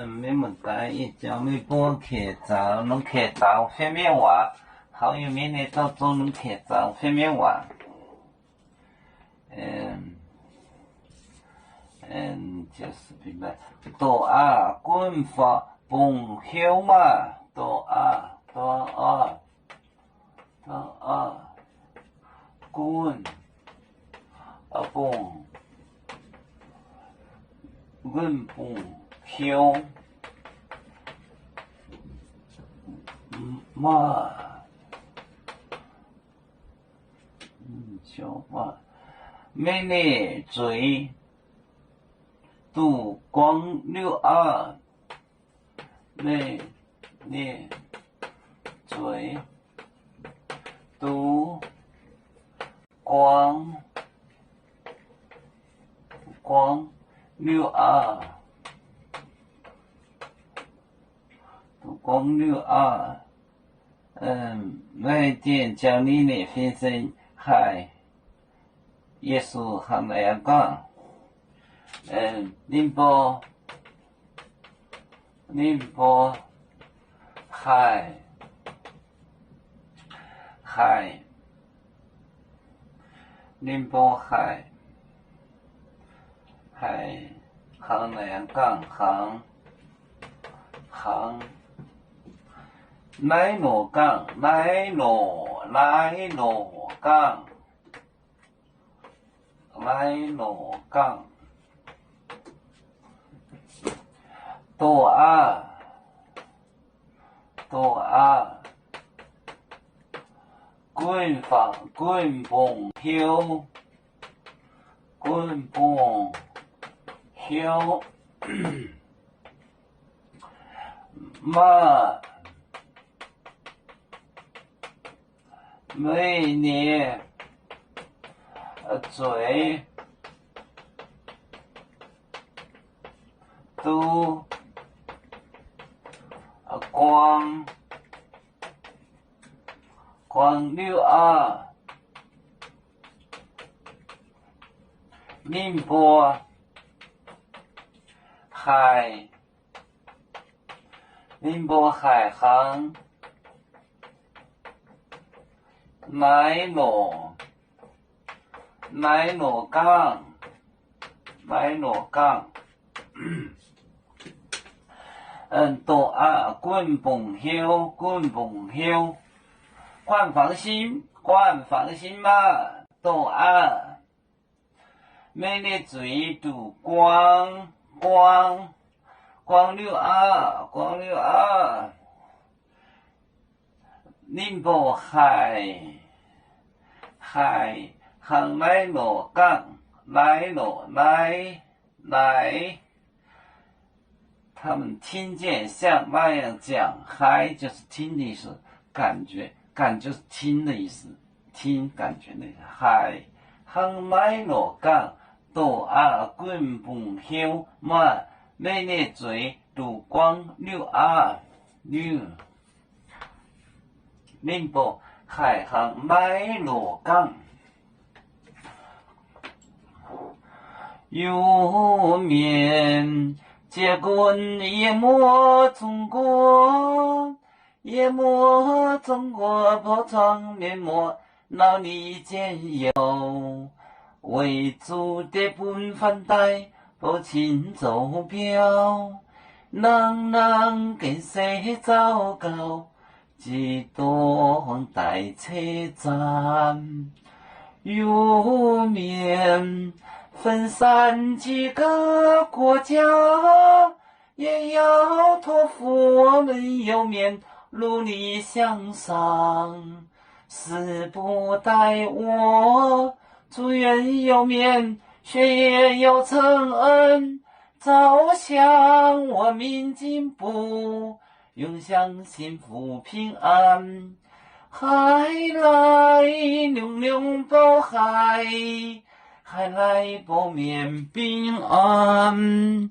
没问题，叫你帮客栈，侬客栈方面话，好有名的到做侬客栈方面话，就是明白，多啊，官方帮休嘛，多啊，官帮。阮帮休嘛，休嘛，每年水度光六二，每年水度光六二，光六二，每天教你的分身嗨，耶稣和那样讲，宁波嗨，宁波嗨。行那样讲行，来罗讲，多啊，官帮休，嘛，每年水都光六二，宁波海航，来罗港，多啊，官帮休，官放心嘛，多啊，每日水度光六二，宁波海航来罗港，来，他们听见像那样讲，海就是听的意思，感觉就是听的意思，听感觉的意思，海航来罗港，多啊官帮休嘛，每日水度光六二，宁波海航来罗港。有面结棍淹没中国，破窗面膜，闹你间有为主的本番带，不请走标，人跟谁糟糕，几多待车站，有面分散几个国家，也要托付我们有面努力向上，死不待我，祝愿有面学业有成恩，照向我民进步，永享幸福平安，海来龙报海来报面平安，